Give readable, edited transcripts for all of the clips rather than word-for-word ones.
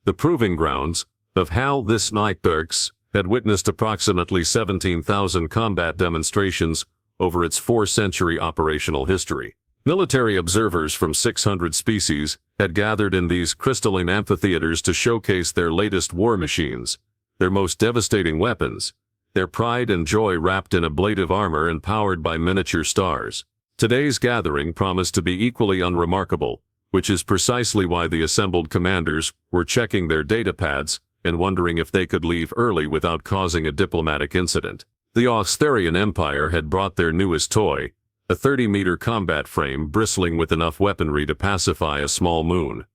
the proving grounds of how this night works, had witnessed approximately 17,000 combat demonstrations over its 4-century operational history. Military observers from 600 species had gathered in these crystalline amphitheaters to showcase their latest war machines, their most devastating weapons, their pride and joy wrapped in ablative armor and powered by miniature stars. Today's gathering promised to be equally unremarkable, which is precisely why the assembled commanders were checking their data pads and wondering if they could leave early without causing a diplomatic incident. The Auxtherian Empire had brought their newest toy, a 30-meter combat frame bristling with enough weaponry to pacify a small moon.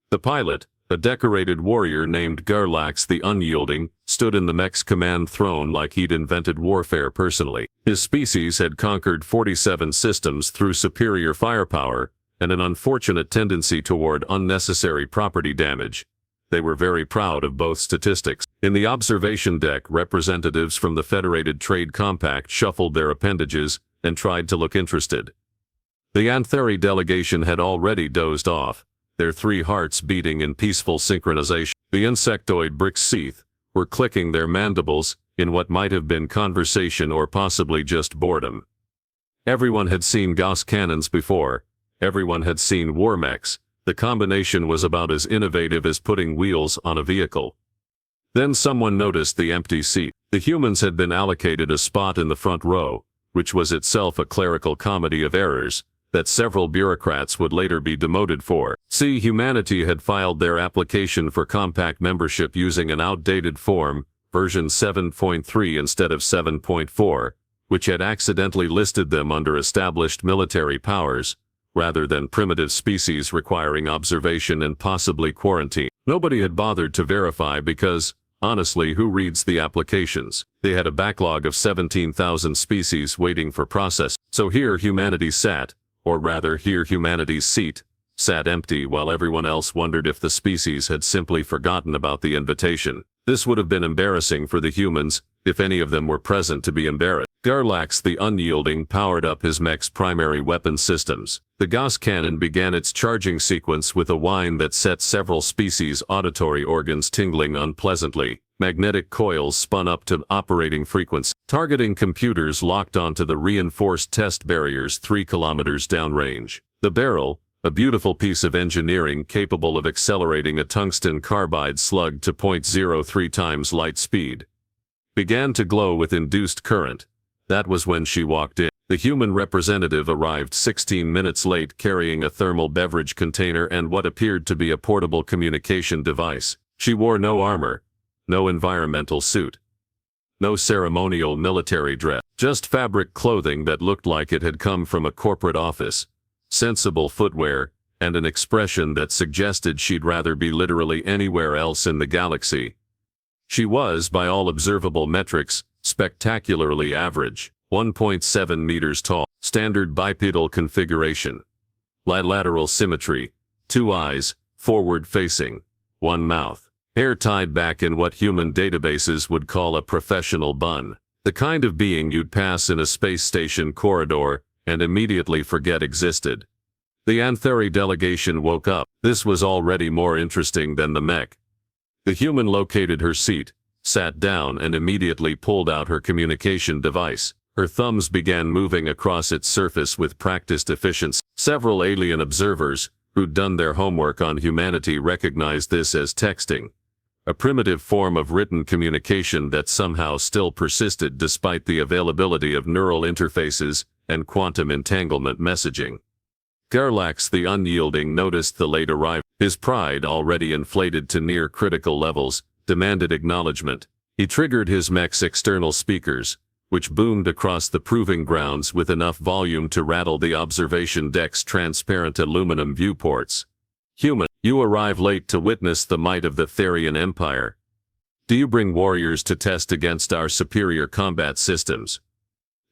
The pilot, a decorated warrior named Gauss the Unyielding, stood in the Mech's command throne like he'd invented warfare personally. His species had conquered 47 systems through superior firepower and an unfortunate tendency toward unnecessary property damage. They were very proud of both statistics. In the observation deck, representatives from the Federated Trade Compact shuffled their appendages and tried to look interested. The Antheri delegation had already dozed off, their 3 hearts beating in peaceful synchronization. The insectoid Brixseath were clicking their mandibles in what might have been conversation or possibly just boredom. Everyone had seen Gauss cannons before. Everyone had seen war mechs. The combination was about as innovative as putting wheels on a vehicle. Then someone noticed the empty seat. The humans had been allocated a spot in the front row, which was itself a clerical comedy of errors that several bureaucrats would later be demoted for. See, humanity had filed their application for compact membership using an outdated form, version 7.3 instead of 7.4, which had accidentally listed them under established military powers, rather than primitive species requiring observation and possibly quarantine. Nobody had bothered to verify because, honestly, who reads the applications? They had a backlog of 17,000 species waiting for process. So here humanity sat, or rather here humanity's seat, sat empty while everyone else wondered if the species had simply forgotten about the invitation. This would have been embarrassing for the humans, if any of them were present to be embarrassed. Garlax the Unyielding powered up his mech's primary weapon systems. The Gauss cannon began its charging sequence with a whine that set several species' auditory organs tingling unpleasantly. Magnetic coils spun up to operating frequency. Targeting computers locked onto the reinforced test barriers 3 kilometers downrange. The barrel, a beautiful piece of engineering capable of accelerating a tungsten carbide slug to 0.03 times light speed, began to glow with induced current. That was when she walked in. The human representative arrived 16 minutes late carrying a thermal beverage container and what appeared to be a portable communication device. She wore no armor, no environmental suit, no ceremonial military dress, just fabric clothing that looked like it had come from a corporate office, sensible footwear, and an expression that suggested she'd rather be literally anywhere else in the galaxy. She was, by all observable metrics, spectacularly average. 1.7 meters tall, standard bipedal configuration, bilateral symmetry, 2 eyes, forward-facing, 1 mouth, hair tied back in what human databases would call a professional bun, the kind of being you'd pass in a space station corridor and immediately forget existed. The Antheri delegation woke up. This was already more interesting than the mech. The human located her seat, sat down and immediately pulled out her communication device. Her thumbs began moving across its surface with practiced efficiency. Several alien observers, who'd done their homework on humanity, recognized this as texting, a primitive form of written communication that somehow still persisted despite the availability of neural interfaces and quantum entanglement messaging. Garlax the Unyielding noticed the late arrival. His pride, already inflated to near critical levels, demanded acknowledgement. He triggered his mech's external speakers, which boomed across the proving grounds with enough volume to rattle the observation deck's transparent aluminum viewports. Human, you arrive late to witness the might of the Therian Empire. Do you bring warriors to test against our superior combat systems?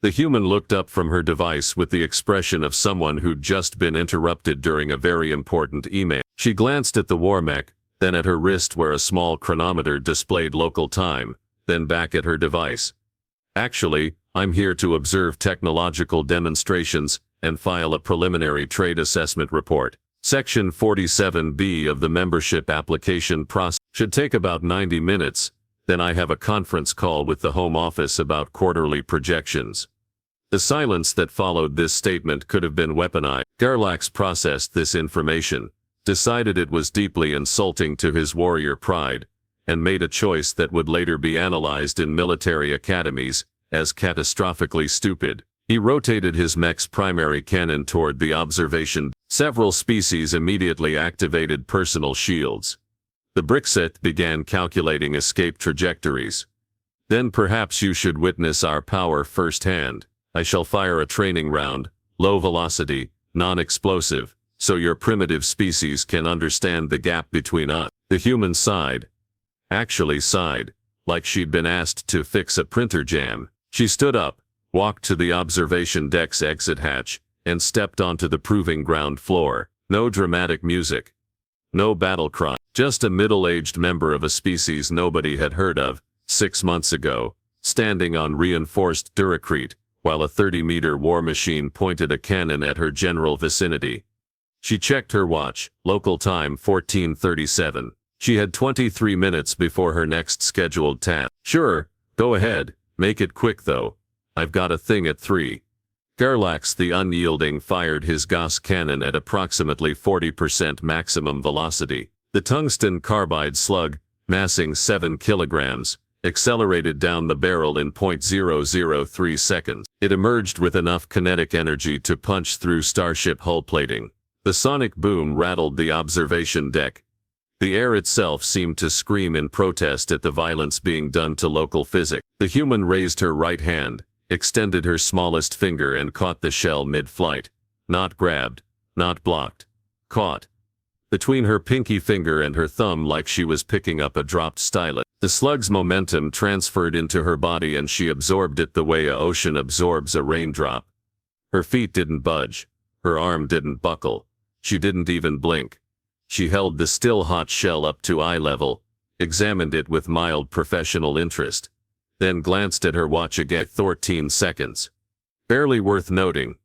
The human looked up from her device with the expression of someone who'd just been interrupted during a very important email. She glanced at the war mech, then at her wrist where a small chronometer displayed local time, then back at her device. Actually, I'm here to observe technological demonstrations and file a preliminary trade assessment report. Section 47B of the membership application process should take about 90 minutes, then I have a conference call with the Home Office about quarterly projections. The silence that followed this statement could have been weaponized. Gerlach processed this information, decided it was deeply insulting to his warrior pride, and made a choice that would later be analyzed in military academies as catastrophically stupid. He rotated his mech's primary cannon toward the observation. Several species immediately activated personal shields. The brickset began calculating escape trajectories. Then perhaps you should witness our power firsthand. I shall fire a training round, low velocity, non-explosive, so your primitive species can understand the gap between us. The human sighed. Actually sighed, like she'd been asked to fix a printer jam. She stood up, walked to the observation deck's exit hatch, and stepped onto the proving ground floor. No dramatic music. No battle cry. Just a middle-aged member of a species nobody had heard of, 6 months ago, standing on reinforced duracrete, while a 30-meter war machine pointed a cannon at her general vicinity. She checked her watch, local time 14:37. She had 23 minutes before her next scheduled task. Sure, go ahead, make it quick though. I've got a thing at 3. Gerlach the Unyielding fired his Gauss cannon at approximately 40% maximum velocity. The tungsten carbide slug, massing 7 kilograms, accelerated down the barrel in 0.003 seconds. It emerged with enough kinetic energy to punch through starship hull plating. The sonic boom rattled the observation deck. The air itself seemed to scream in protest at the violence being done to local physics. The human raised her right hand, extended her smallest finger and caught the shell mid-flight. Not grabbed, not blocked. Caught. Between her pinky finger and her thumb like she was picking up a dropped stylus. The slug's momentum transferred into her body and she absorbed it the way an ocean absorbs a raindrop. Her feet didn't budge. Her arm didn't buckle. She didn't even blink. She held the still hot shell up to eye level, examined it with mild professional interest, then glanced at her watch again. 14 seconds. Barely worth noting.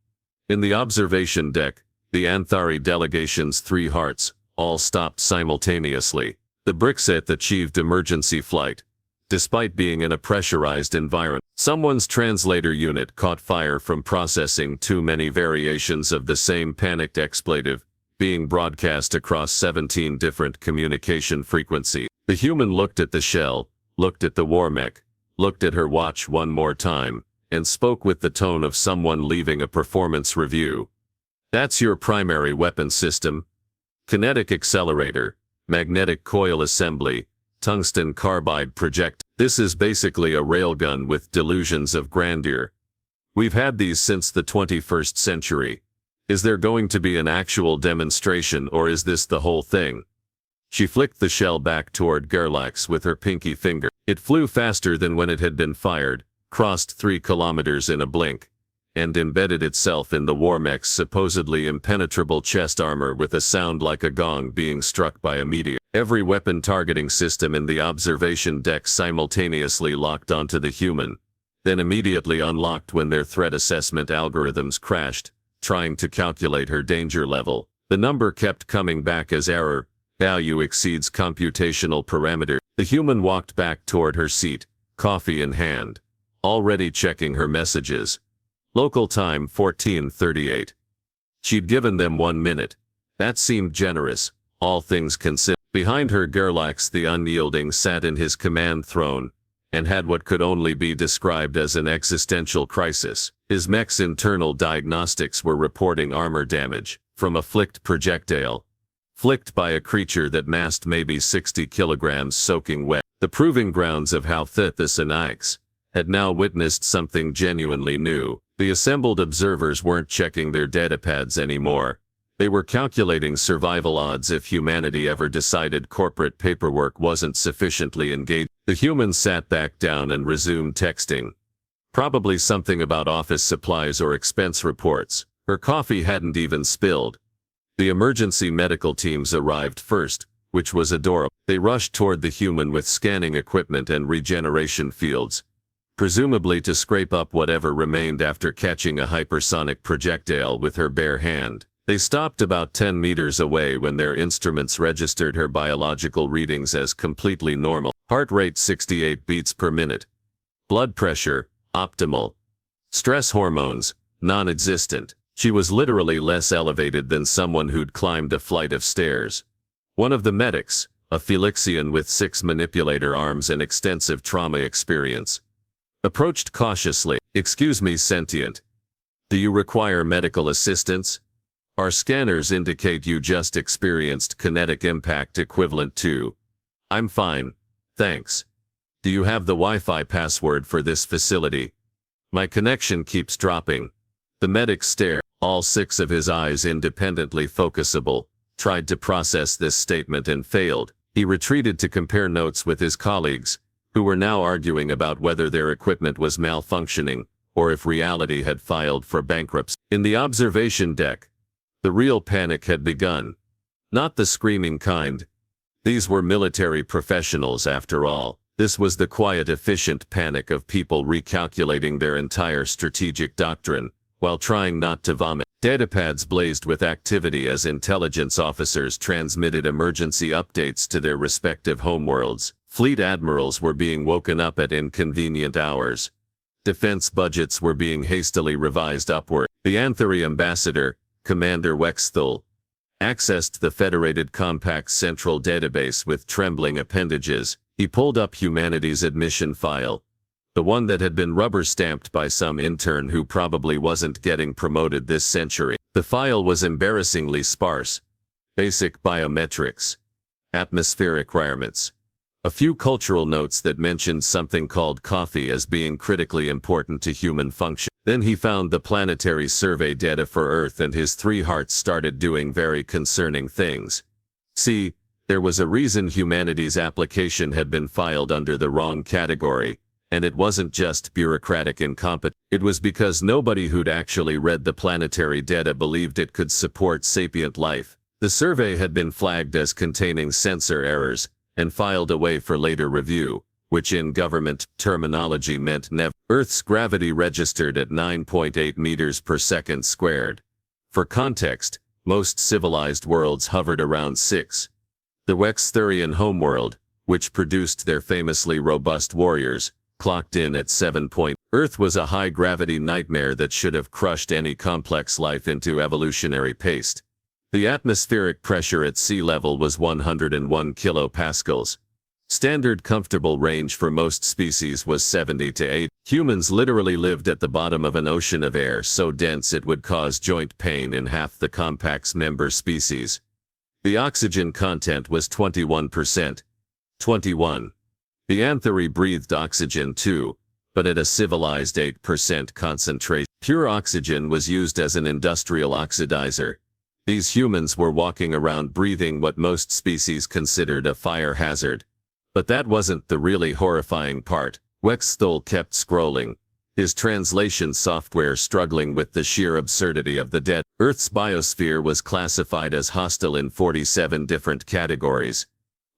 In the observation deck, the Anthari delegation's 3 hearts all stopped simultaneously. The brickset achieved emergency flight, despite being in a pressurized environment. Someone's translator unit caught fire from processing too many variations of the same panicked expletive, being broadcast across 17 different communication frequencies. The human looked at the shell, looked at the war mech, looked at her watch one more time, and spoke with the tone of someone leaving a performance review. That's your primary weapon system? Kinetic accelerator, magnetic coil assembly, tungsten carbide projector. This is basically a railgun with delusions of grandeur. We've had these since the 21st century. Is there going to be an actual demonstration or is this the whole thing? She flicked the shell back toward Gerlach with her pinky finger. It flew faster than when it had been fired, crossed 3 kilometers in a blink, and embedded itself in the war mech's supposedly impenetrable chest armor with a sound like a gong being struck by a meteor. Every weapon targeting system in the observation deck simultaneously locked onto the human, then immediately unlocked when their threat assessment algorithms crashed, trying to calculate her danger level. The number kept coming back as error. Value exceeds computational parameter. The human walked back toward her seat, coffee in hand, already checking her messages. Local time 14:38. She'd given them 1 minute. That seemed generous, all things considered. Behind her Gerlach the Unyielding sat in his command throne, and had what could only be described as an existential crisis. His mech's internal diagnostics were reporting armor damage from a flicked projectile, flicked by a creature that massed maybe 60 kilograms soaking wet. The proving grounds of how Thethys and Ix had now witnessed something genuinely new. The assembled observers weren't checking their datapads anymore. They were calculating survival odds if humanity ever decided corporate paperwork wasn't sufficiently engaged. The human sat back down and resumed texting. Probably something about office supplies or expense reports. Her coffee hadn't even spilled. The emergency medical teams arrived first, which was adorable. They rushed toward the human with scanning equipment and regeneration fields, presumably to scrape up whatever remained after catching a hypersonic projectile with her bare hand. They stopped about 10 meters away when their instruments registered her biological readings as completely normal. Heart rate 68 beats per minute. Blood pressure, optimal. Stress hormones, non-existent. She was literally less elevated than someone who'd climbed a flight of stairs. One of the medics, a Felixian with 6 manipulator arms and extensive trauma experience, approached cautiously. "Excuse me, sentient. Do you require medical assistance? Our scanners indicate you just experienced kinetic impact equivalent to..." "I'm fine, thanks. Do you have the Wi-Fi password for this facility? My connection keeps dropping." The medic stared, all 6 of his eyes independently focusable, tried to process this statement and failed. He retreated to compare notes with his colleagues, who were now arguing about whether their equipment was malfunctioning, or if reality had filed for bankruptcy. In the observation deck, the real panic had begun. Not the screaming kind. These were military professionals after all. This was the quiet, efficient panic of people recalculating their entire strategic doctrine, while trying not to vomit. Datapads blazed with activity as intelligence officers transmitted emergency updates to their respective homeworlds. Fleet admirals were being woken up at inconvenient hours. Defense budgets were being hastily revised upward. The Anthony ambassador, Commander Wexthal, accessed the Federated Compact's central database with trembling appendages. He pulled up humanity's admission file, the one that had been rubber-stamped by some intern who probably wasn't getting promoted this century. The file was embarrassingly sparse. Basic biometrics, atmospheric requirements, a few cultural notes that mentioned something called coffee as being critically important to human function. Then he found the planetary survey data for Earth, and his 3 hearts started doing very concerning things. See, there was a reason humanity's application had been filed under the wrong category, and it wasn't just bureaucratic incompetence. It was because nobody who'd actually read the planetary data believed it could support sapient life. The survey had been flagged as containing sensor errors, and filed away for later review, which in government terminology meant never. Earth's gravity registered at 9.8 meters per second squared. For context, most civilized worlds hovered around 6. The Wexthurian homeworld, which produced their famously robust warriors, clocked in at 7. Earth was a high-gravity nightmare that should have crushed any complex life into evolutionary paste. The atmospheric pressure at sea level was 101 kilopascals. Standard comfortable range for most species was 70 to 80. Humans literally lived at the bottom of an ocean of air so dense it would cause joint pain in half the Compact's member species. The oxygen content was 21%. 21. The Anthony breathed oxygen too, but at a civilized 8% concentration. Pure oxygen was used as an industrial oxidizer. These humans were walking around breathing what most species considered a fire hazard. But that wasn't the really horrifying part. Wexthal kept scrolling, his translation software struggling with the sheer absurdity of the dead. Earth's biosphere was classified as hostile in 47 different categories.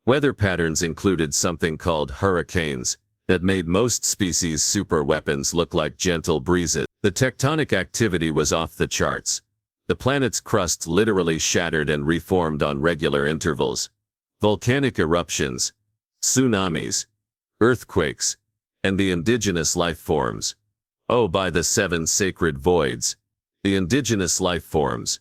Weather patterns included something called hurricanes, that made most species' superweapons look like gentle breezes. The tectonic activity was off the charts. The planet's crust literally shattered and reformed on regular intervals. Volcanic eruptions, tsunamis, earthquakes, and the indigenous life forms. Oh, by the 7 sacred voids. The indigenous life forms.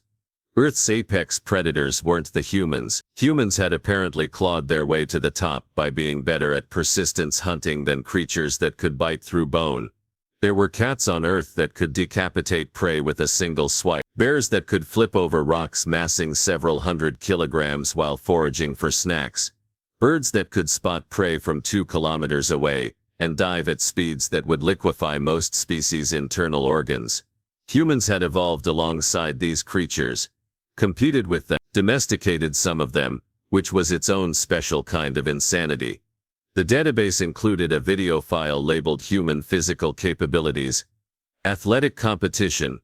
Earth's apex predators weren't the humans. Humans had apparently clawed their way to the top by being better at persistence hunting than creatures that could bite through bone. There were cats on Earth that could decapitate prey with a single swipe. Bears that could flip over rocks massing several hundred kilograms while foraging for snacks. Birds that could spot prey from 2 kilometers away, and dive at speeds that would liquefy most species' internal organs. Humans had evolved alongside these creatures, competed with them, domesticated some of them, which was its own special kind of insanity. The database included a video file labeled Human Physical Capabilities. Athletic competition.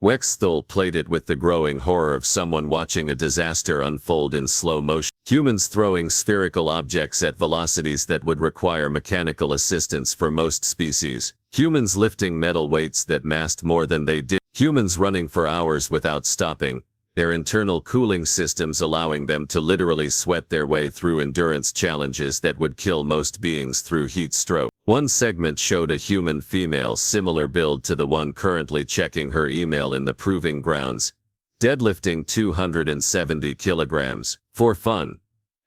Wexthal played it with the growing horror of someone watching a disaster unfold in slow motion. Humans throwing spherical objects at velocities that would require mechanical assistance for most species. Humans lifting metal weights that massed more than they did. Humans running for hours without stopping. their internal cooling systems allowing them to literally sweat their way through endurance challenges that would kill most beings through heat stroke. One segment showed a human female similar build to the one currently checking her email in the proving grounds, deadlifting 270 kilograms, for fun,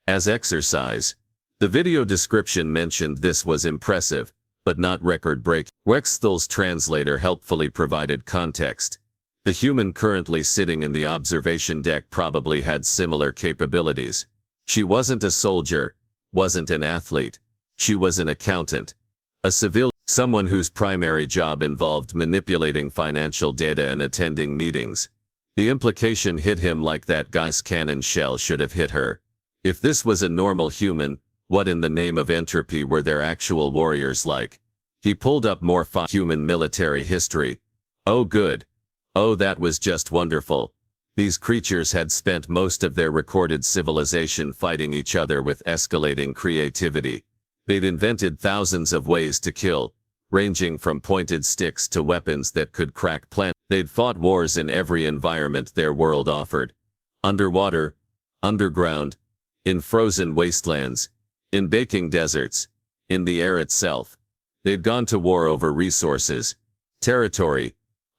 as exercise. The video description mentioned this was impressive, but not record-breaking. Wexthal's translator helpfully provided context. The human currently sitting in the observation deck probably had similar capabilities. She wasn't a soldier, wasn't an athlete. She was an accountant, a civilian, someone whose primary job involved manipulating financial data and attending meetings. The implication hit him like that Gauss cannon shell should have hit her. If this was a normal human, what in the name of entropy were their actual warriors like? He pulled up more human military history. Oh good. Oh, that was just wonderful. These creatures had spent most of their recorded civilization fighting each other with escalating creativity. They'd invented thousands of ways to kill, ranging from pointed sticks to weapons that could crack planets. They'd fought wars in every environment their world offered. Underwater, underground, in frozen wastelands, in baking deserts, in the air itself. They'd gone to war over resources, territory,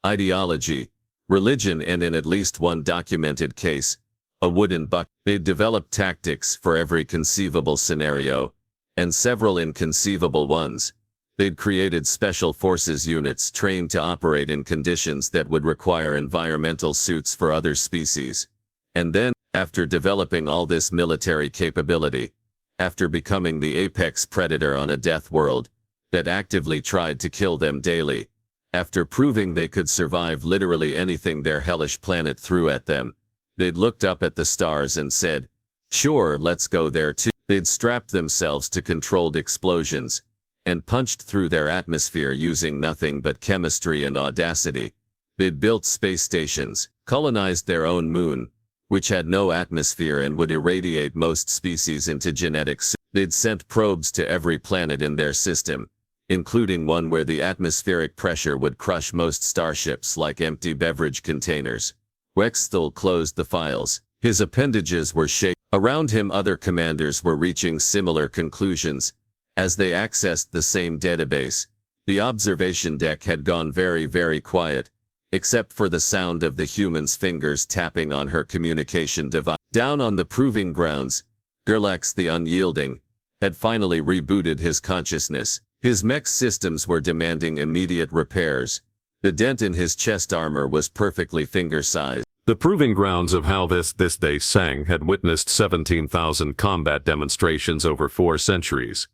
ideology, religion, and in at least one documented case, a wooden bucket. They'd developed tactics for every conceivable scenario, and several inconceivable ones. They'd created special forces units trained to operate in conditions that would require environmental suits for other species. And then, after developing all this military capability, after becoming the apex predator on a death world that actively tried to kill them daily, after proving they could survive literally anything their hellish planet threw at them, they'd looked up at the stars and said, "Sure, let's go there too." They'd strapped themselves to controlled explosions, and punched through their atmosphere using nothing but chemistry and audacity. They'd built space stations, colonized their own moon, which had no atmosphere and would irradiate most species into genetics. They'd sent probes to every planet in their system, including one where the atmospheric pressure would crush most starships like empty beverage containers. Wexthal closed the files. His appendages were shaking. Around him other commanders were reaching similar conclusions. As they accessed the same database, the observation deck had gone very, very quiet, except for the sound of the human's fingers tapping on her communication device. Down on the proving grounds, Gerlax the Unyielding had finally rebooted his consciousness. His mech systems were demanding immediate repairs. The dent in his chest armor was perfectly finger-sized. The proving grounds of how this day sang had witnessed 17,000 combat demonstrations over 4 centuries.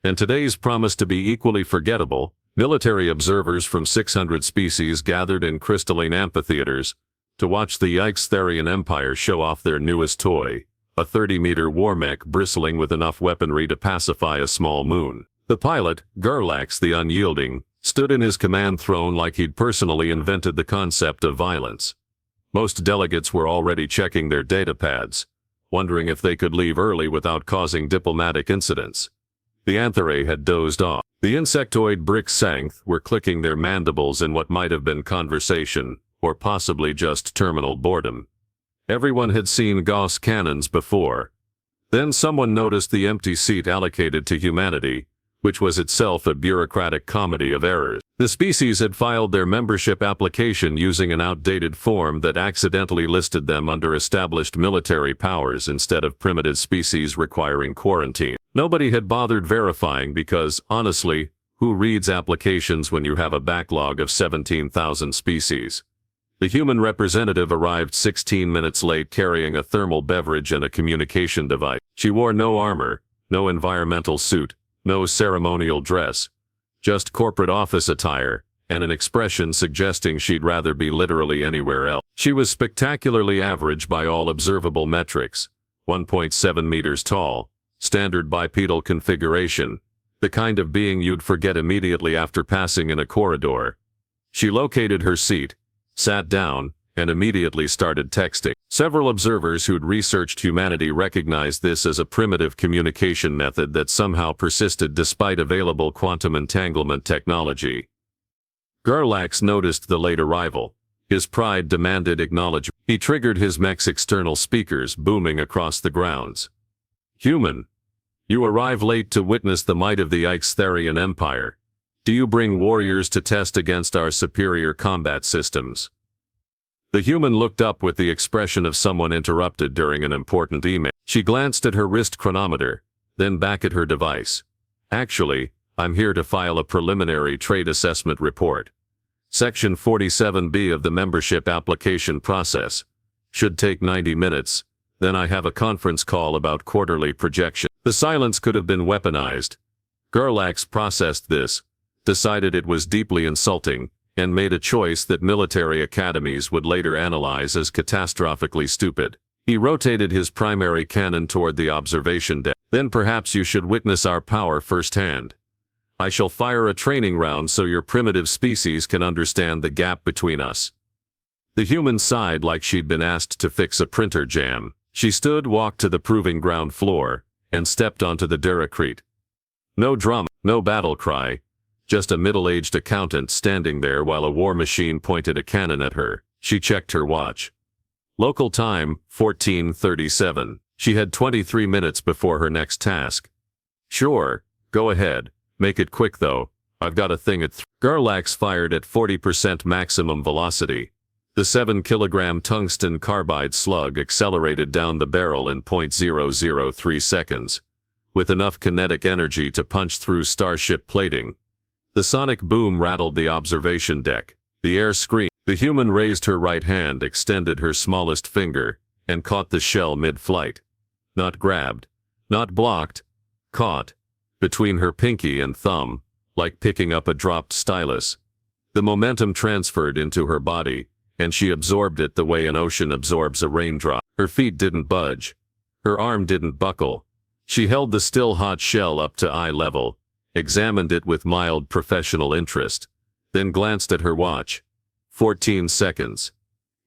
And today's promised to be equally forgettable. Military observers from 600 species gathered in crystalline amphitheaters to watch the Yikes-Therian Empire show off their newest toy, a 30-meter war mech bristling with enough weaponry to pacify a small moon. The pilot, Gerlax the Unyielding, stood in his command throne like he'd personally invented the concept of violence. Most delegates were already checking their datapads, wondering if they could leave early without causing diplomatic incidents. The Antherae had dozed off. The insectoid Brixanth were clicking their mandibles in what might have been conversation, or possibly just terminal boredom. Everyone had seen Gauss cannons before. Then someone noticed the empty seat allocated to humanity, which was itself a bureaucratic comedy of errors. The species had filed their membership application using an outdated form that accidentally listed them under established military powers instead of primitive species requiring quarantine. Nobody had bothered verifying because, honestly, who reads applications when you have a backlog of 17,000 species? The human representative arrived 16 minutes late carrying a thermal beverage and a communication device. She wore no armor, no environmental suit, no ceremonial dress, just corporate office attire, and an expression suggesting she'd rather be literally anywhere else. She was spectacularly average by all observable metrics, 1.7 meters tall, standard bipedal configuration, the kind of being you'd forget immediately after passing in a corridor. She located her seat, sat down, and immediately started texting. Several observers who'd researched humanity recognized this as a primitive communication method that somehow persisted despite available quantum entanglement technology. Gerlax noticed the late arrival. His pride demanded acknowledgement. He triggered his mech's external speakers booming across the grounds. Human, you arrive late to witness the might of the Ixtherian Empire. Do you bring warriors to test against our superior combat systems? The human looked up with the expression of someone interrupted during an important email. She glanced at her wrist chronometer, then back at her device. Actually, I'm here to file a preliminary trade assessment report. Section 47B of the membership application process. Should take 90 minutes, then I have a conference call about quarterly projection. The silence could have been weaponized. Gerlax processed this, decided it was deeply insulting, and made a choice that military academies would later analyze as catastrophically stupid. He rotated his primary cannon toward the observation deck. Then perhaps you should witness our power firsthand. I shall fire a training round so your primitive species can understand the gap between us. The human sighed like she'd been asked to fix a printer jam. She stood, walked to the proving ground floor, and stepped onto the Derricrete. No drama, no battle cry. Just a middle-aged accountant standing there while a war machine pointed a cannon at her. She checked her watch. Local time, 14:37. She had 23 minutes before her next task. Sure, go ahead. Make it quick though. I've got a thing at Gerlax fired at 40% maximum velocity. The 7-kilogram tungsten carbide slug accelerated down the barrel in 0.003 seconds, with enough kinetic energy to punch through starship plating. The sonic boom rattled the observation deck. The air screamed. The human raised her right hand, extended her smallest finger, and caught the shell mid-flight. Not grabbed, not blocked, caught, between her pinky and thumb, like picking up a dropped stylus. The momentum transferred into her body, and she absorbed it the way an ocean absorbs a raindrop. Her feet didn't budge. Her arm didn't buckle. She held the still hot shell up to eye level, examined it with mild professional interest, then glanced at her watch. 14 seconds.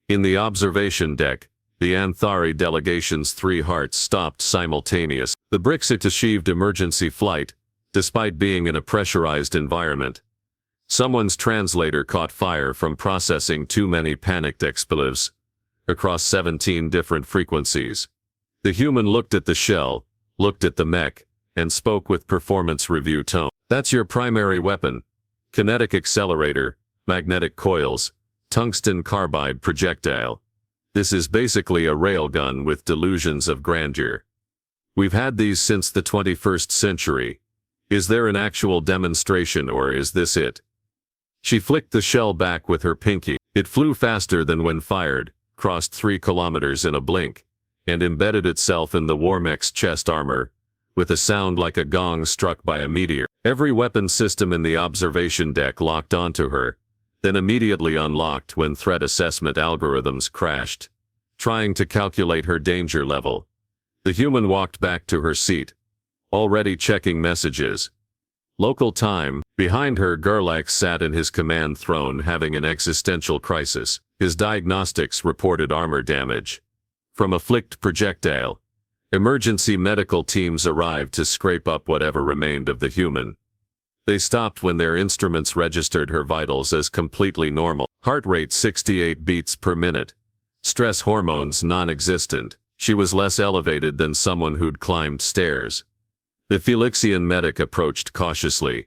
In the observation deck, the Anthari delegation's 3 hearts stopped simultaneous. The Brixit achieved emergency flight, despite being in a pressurized environment. Someone's translator caught fire from processing too many panicked expletives across 17 different frequencies. The human looked at the shell, looked at the mech, and spoke with performance review tone. That's your primary weapon. Kinetic accelerator, magnetic coils, tungsten carbide projectile. This is basically a railgun with delusions of grandeur. We've had these since the 21st century. Is there an actual demonstration or is this it? She flicked the shell back with her pinky. It flew faster than when fired, crossed 3 kilometers in a blink, and embedded itself in the war mech's chest armor, with a sound like a gong struck by a meteor. Every weapon system in the observation deck locked onto her, then immediately unlocked when threat assessment algorithms crashed, trying to calculate her danger level. The human walked back to her seat, already checking messages. Local time. Behind her, Gerlax sat in his command throne having an existential crisis. His diagnostics reported armor damage from a flicked projectile. Emergency medical teams arrived to scrape up whatever remained of the human. They stopped when their instruments registered her vitals as completely normal. Heart rate 68 beats per minute. Stress hormones non-existent. She was less elevated than someone who'd climbed stairs. The Felixian medic approached cautiously.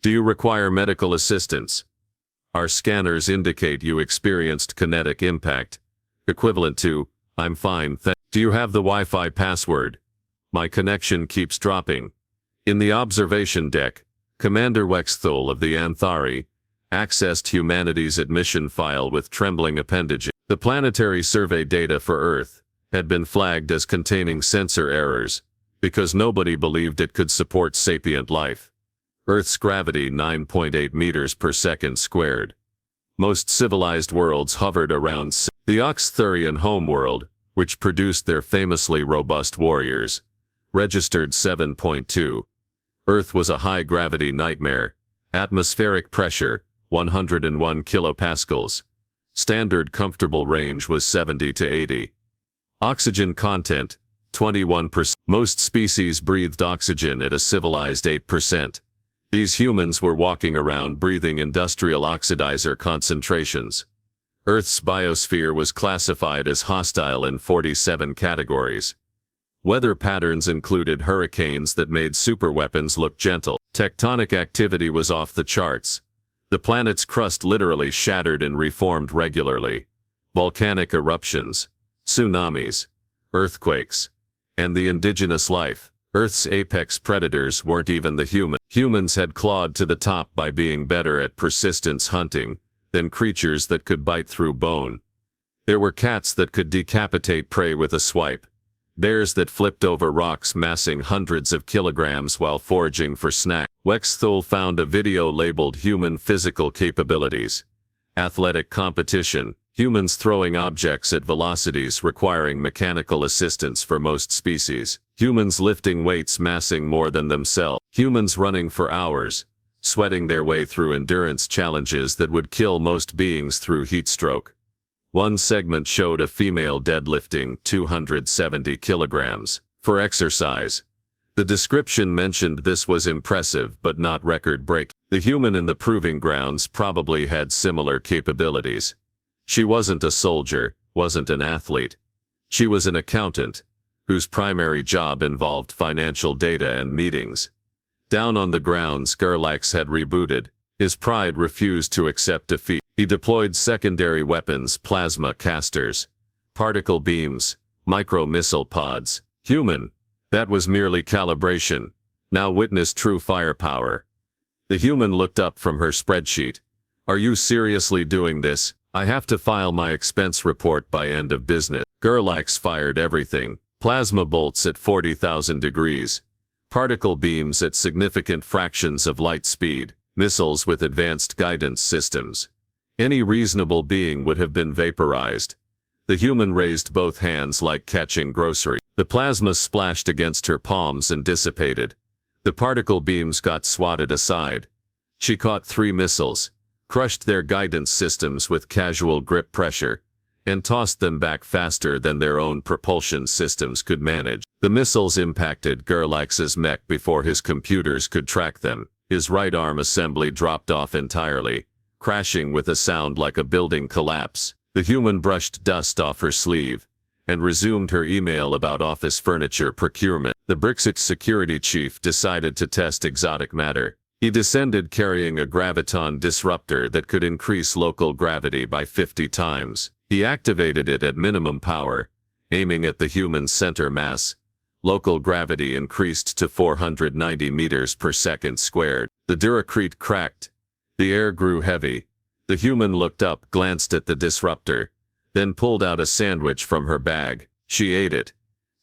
Do you require medical assistance? Our scanners indicate you experienced kinetic impact, equivalent to, I'm fine, do you have the Wi-Fi password? My connection keeps dropping. In the observation deck, Commander Wexthul of the Anthari accessed humanity's admission file with trembling appendages. The planetary survey data for Earth had been flagged as containing sensor errors, because nobody believed it could support sapient life. Earth's gravity 9.8 meters per second squared. Most civilized worlds hovered around the Ixtherian homeworld, which produced their famously robust warriors, registered 7.2. Earth was a high-gravity nightmare. Atmospheric pressure, 101 kilopascals. Standard comfortable range was 70 to 80. Oxygen content, 21%. Most species breathed oxygen at a civilized 8%. These humans were walking around breathing industrial oxidizer concentrations. Earth's biosphere was classified as hostile in 47 categories. Weather patterns included hurricanes that made superweapons look gentle. Tectonic activity was off the charts. The planet's crust literally shattered and reformed regularly. Volcanic eruptions, tsunamis, earthquakes, and the indigenous life. Earth's apex predators weren't even the human. Humans had clawed to the top by being better at persistence hunting than creatures that could bite through bone. There were cats that could decapitate prey with a swipe, bears that flipped over rocks massing hundreds of kilograms while foraging for snacks. Wexthul found a video labeled Human Physical Capabilities. Athletic competition, humans throwing objects at velocities requiring mechanical assistance for most species. Humans lifting weights massing more than themselves. Humans running for hours, sweating their way through endurance challenges that would kill most beings through heat stroke. One segment showed a female deadlifting 270 kilograms for exercise. The description mentioned this was impressive but not record-breaking. The human in the proving grounds probably had similar capabilities. She wasn't a soldier, wasn't an athlete. She was an accountant, whose primary job involved financial data and meetings. Down on the grounds, Galactic had rebooted. His pride refused to accept defeat. He deployed secondary weapons, plasma casters, particle beams, micro-missile pods. Human. That was merely calibration. Now witness true firepower. The human looked up from her spreadsheet. Are you seriously doing this? I have to file my expense report by end of business. Galactic fired everything. Plasma bolts at 40,000 degrees. Particle beams at significant fractions of light speed. Missiles with advanced guidance systems. Any reasonable being would have been vaporized. The human raised both hands like catching grocery. The plasma splashed against her palms and dissipated. The particle beams got swatted aside. She caught 3 missiles, crushed their guidance systems with casual grip pressure, and tossed them back faster than their own propulsion systems could manage. The missiles impacted Galactic's mech before his computers could track them. His right arm assembly dropped off entirely, crashing with a sound like a building collapse. The human brushed dust off her sleeve and resumed her email about office furniture procurement. The Brexit security chief decided to test exotic matter. He descended carrying a graviton disruptor that could increase local gravity by 50 times. He activated it at minimum power, aiming at the human's center mass. Local gravity increased to 490 meters per second squared. The Duracrete cracked. The air grew heavy. The human looked up, glanced at the disruptor, then pulled out a sandwich from her bag. She ate it,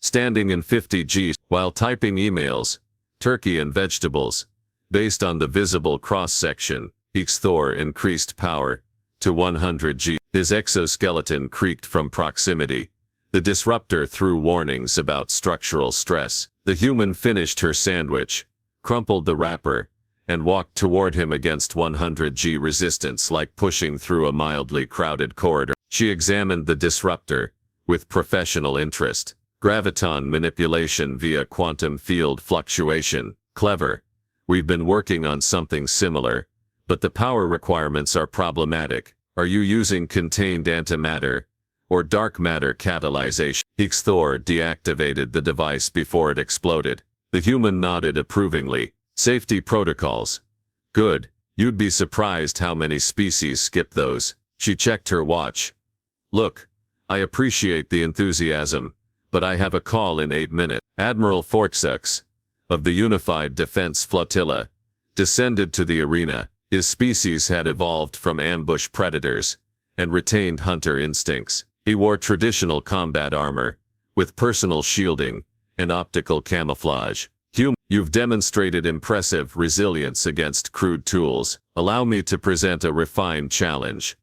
standing in 50 Gs while typing emails. Turkey and vegetables. Based on the visible cross-section, Thor increased power to 100 G. His exoskeleton creaked from proximity. The disruptor threw warnings about structural stress. The human finished her sandwich, crumpled the wrapper, and walked toward him against 100 G resistance like pushing through a mildly crowded corridor. She examined the disruptor with professional interest. Graviton manipulation via quantum field fluctuation. Clever. We've been working on something similar, but the power requirements are problematic. Are you using contained antimatter or dark matter catalyzation? Thor deactivated the device before it exploded. The human nodded approvingly. Safety protocols. Good. You'd be surprised how many species skip those. She checked her watch. Look, I appreciate the enthusiasm, but I have a call in 8 minutes. Admiral Forksux, of the Unified Defense Flotilla, descended to the arena. His species had evolved from ambush predators and retained hunter instincts. He wore traditional combat armor, with personal shielding and optical camouflage. You've demonstrated impressive resilience against crude tools. Allow me to present a refined challenge.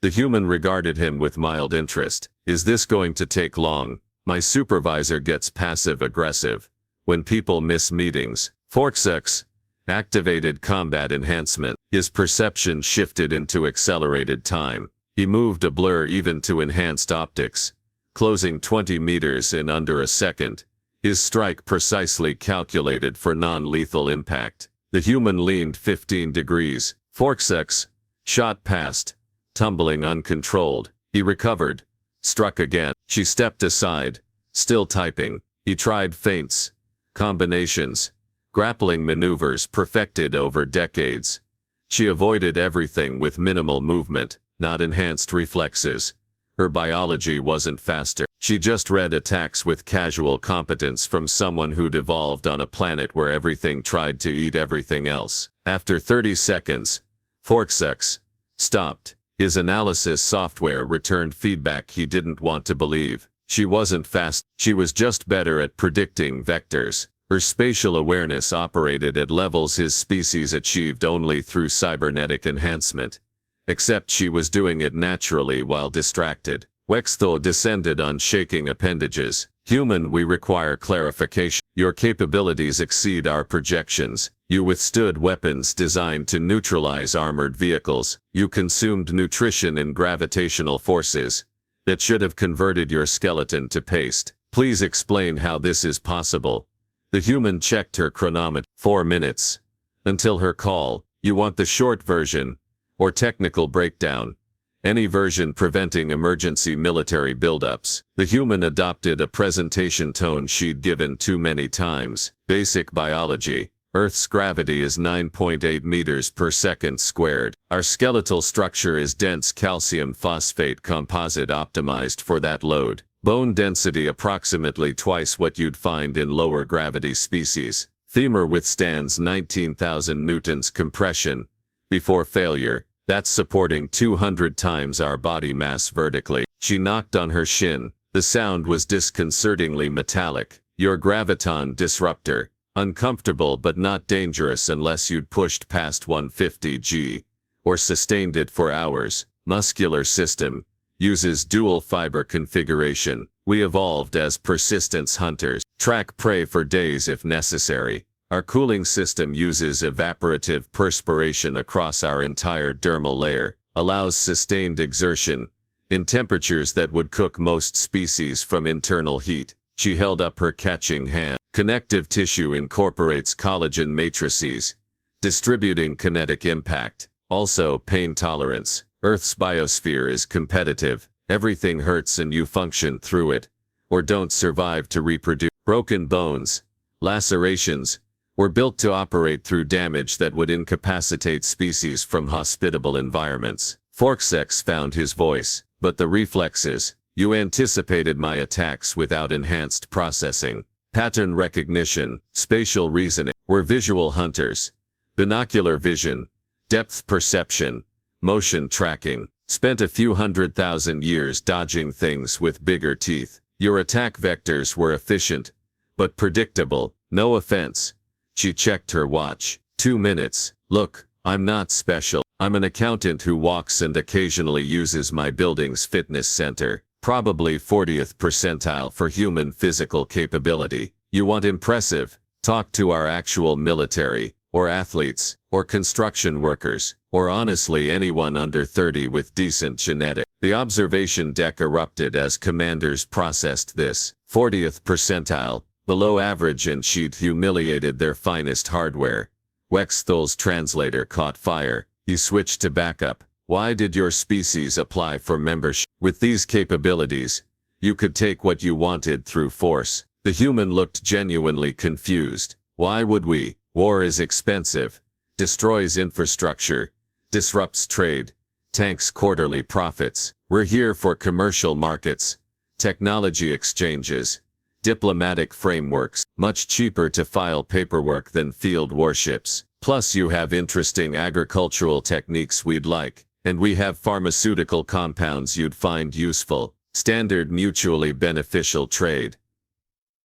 The human regarded him with mild interest. Is this going to take long? My supervisor gets passive-aggressive when people miss meetings. Forksux activated combat enhancement. His perception shifted into accelerated time. He moved a blur even to enhanced optics, closing 20 meters in under a second. His strike precisely calculated for non-lethal impact. The human leaned 15 degrees. Forksux shot past, tumbling uncontrolled. He recovered, struck again. She stepped aside, still typing. He tried feints, combinations, grappling maneuvers perfected over decades. She avoided everything with minimal movement, not enhanced reflexes. Her biology wasn't faster. She just read attacks with casual competence from someone who'd evolved on a planet where everything tried to eat everything else. After 30 seconds, Forksex stopped. His analysis software returned feedback he didn't want to believe. She wasn't fast, she was just better at predicting vectors. Her spatial awareness operated at levels his species achieved only through cybernetic enhancement. Except she was doing it naturally while distracted. Wexthor descended on shaking appendages. Human, we require clarification. Your capabilities exceed our projections. You withstood weapons designed to neutralize armored vehicles. You consumed nutrition in gravitational forces that should have converted your skeleton to paste. Please explain how this is possible. The human checked her chronometer. 4 minutes. Until her call. You want the short version, or technical breakdown. Any version preventing emergency military buildups. The human adopted a presentation tone she'd given too many times. Basic biology. Earth's gravity is 9.8 meters per second squared. Our skeletal structure is dense calcium phosphate composite optimized for that load. Bone density approximately twice what you'd find in lower gravity species. Femur withstands 19,000 newtons compression before failure. That's supporting 200 times our body mass vertically. She knocked on her shin. The sound was disconcertingly metallic. Your graviton disruptor. Uncomfortable but not dangerous unless you'd pushed past 150 G. Or sustained it for hours. Muscular system. Uses dual fiber configuration. We evolved as persistence hunters. Track prey for days if necessary. Our cooling system uses evaporative perspiration across our entire dermal layer, allows sustained exertion in temperatures that would cook most species from internal heat. She held up her catching hand. Connective tissue incorporates collagen matrices, distributing kinetic impact. Also pain tolerance. Earth's biosphere is competitive. Everything hurts and you function through it, or don't survive to reproduce. Broken bones, lacerations, were built to operate through damage that would incapacitate species from hospitable environments. Forksex found his voice, but the reflexes. You anticipated my attacks without enhanced processing. Pattern recognition, spatial reasoning. We're visual hunters. Binocular vision, depth perception, motion tracking. Spent a few 100,000 years dodging things with bigger teeth. Your attack vectors were efficient, but predictable. No offense. She checked her watch. 2 minutes. Look, I'm not special. I'm an accountant who walks and occasionally uses my building's fitness center. Probably 40th percentile for human physical capability. You want impressive? Talk to our actual military, or athletes, or construction workers, or honestly anyone under 30 with decent genetics. The observation deck erupted as commanders processed this. 40th percentile. Below average, and she'd humiliated their finest hardware. Wexthol's translator caught fire. He switched to backup. Why did your species apply for membership? With these capabilities, you could take what you wanted through force. The human looked genuinely confused. Why would we? War is expensive, destroys infrastructure, disrupts trade, tanks quarterly profits. We're here for commercial markets, technology exchanges, diplomatic frameworks. Much cheaper to file paperwork than field warships. Plus you have interesting agricultural techniques we'd like, and we have pharmaceutical compounds you'd find useful. Standard mutually beneficial trade.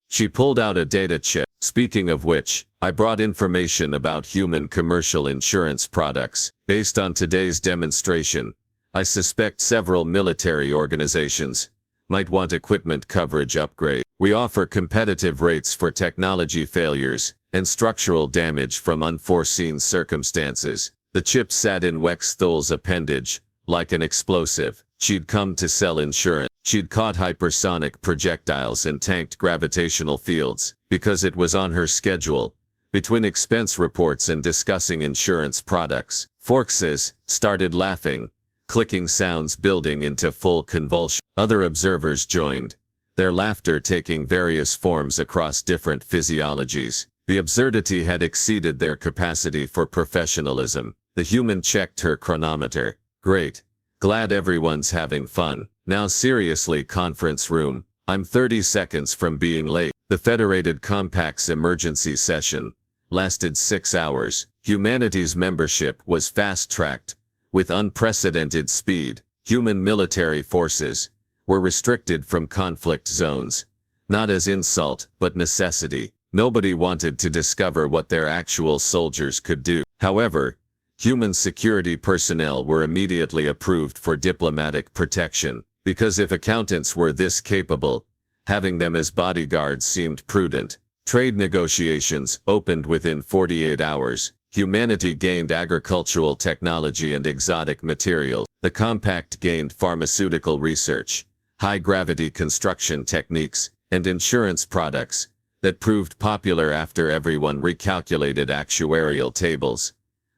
She pulled out a data chip. Speaking of which, I brought information about human commercial insurance products. Based on today's demonstration, I suspect several military organizations might want equipment coverage upgrade. We offer competitive rates for technology failures and structural damage from unforeseen circumstances. The chip sat in Wexthol's appendage, like an explosive. She'd come to sell insurance. She'd caught hypersonic projectiles and tanked gravitational fields, because it was on her schedule. Between expense reports and discussing insurance products, Forkses started laughing, clicking sounds building into full convulsion. Other observers joined, their laughter taking various forms across different physiologies. The absurdity had exceeded their capacity for professionalism. The human checked her chronometer. Great. Glad everyone's having fun. Now seriously, conference room. I'm 30 seconds from being late. The Federated Compact's emergency session lasted 6 hours. Humanity's membership was fast-tracked with unprecedented speed. Human military forces were restricted from conflict zones, not as insult, but necessity. Nobody wanted to discover what their actual soldiers could do. However, human security personnel were immediately approved for diplomatic protection, because if accountants were this capable, having them as bodyguards seemed prudent. Trade negotiations opened within 48 hours. Humanity gained agricultural technology and exotic materials. The Compact gained pharmaceutical research, high-gravity construction techniques, and insurance products that proved popular after everyone recalculated actuarial tables.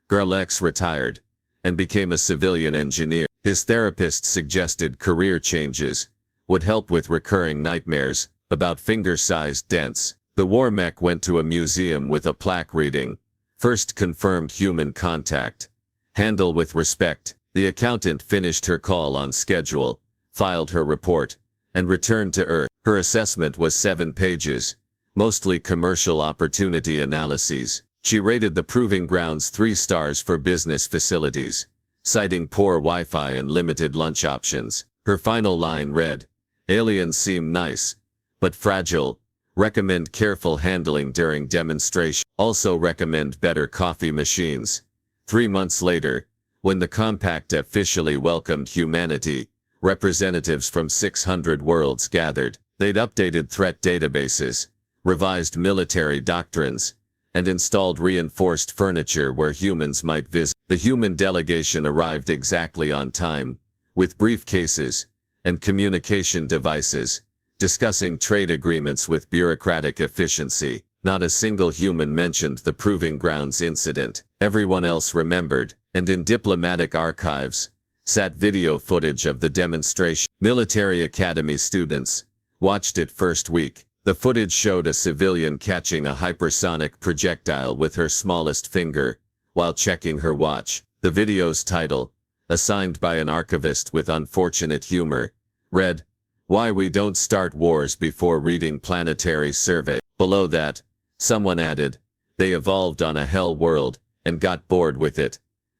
Galactic retired and became a civilian engineer. His therapist suggested career changes would help with recurring nightmares about finger-sized dents. The war mech went to a museum with a plaque reading, "First confirmed human contact. Handle with respect." The accountant finished her call on schedule, filed her report, and returned to Earth. Her assessment was 7 pages, mostly commercial opportunity analyses. She rated the proving grounds 3 stars for business facilities, citing poor Wi-Fi and limited lunch options. Her final line read, "Aliens seem nice, but fragile. Recommend careful handling during demonstration. Also recommend better coffee machines." 3 months later, when the Compact officially welcomed humanity, representatives from 600 worlds gathered. They'd updated threat databases, revised military doctrines, and installed reinforced furniture where humans might visit. The human delegation arrived exactly on time, with briefcases and communication devices, discussing trade agreements with bureaucratic efficiency. Not a single human mentioned the Proving Grounds incident. Everyone else remembered, and in diplomatic archives sat video footage of the demonstration. Military academy students watched it first week. The footage showed a civilian catching a hypersonic projectile with her smallest finger while checking her watch. The video's title, assigned by an archivist with unfortunate humor, read, "Why We Don't Start Wars Before Reading Planetary Survey." Below that, someone added, "They evolved on a hell world and got bored with it."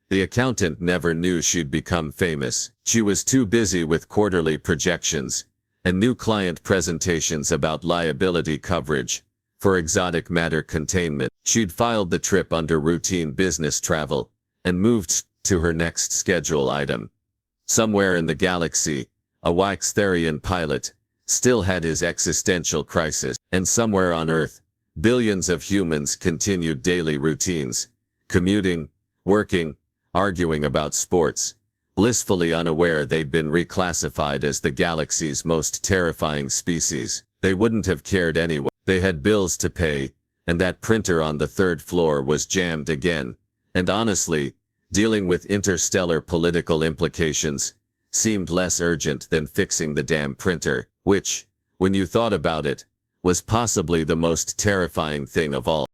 The accountant never knew she'd become famous. She was too busy with quarterly projections and new client presentations about liability coverage for exotic matter containment. She'd filed the trip under routine business travel and moved to her next schedule item. Somewhere in the galaxy, a Waxtherian pilot still had his existential crisis, and somewhere on Earth, billions of humans continued daily routines, commuting, working, arguing about sports, blissfully unaware they'd been reclassified as the galaxy's most terrifying species. They wouldn't have cared anyway. They had bills to pay, and that printer on the 3rd floor was jammed again. And honestly, dealing with interstellar political implications seemed less urgent than fixing the damn printer, which, when you thought about it, was possibly the most terrifying thing of all.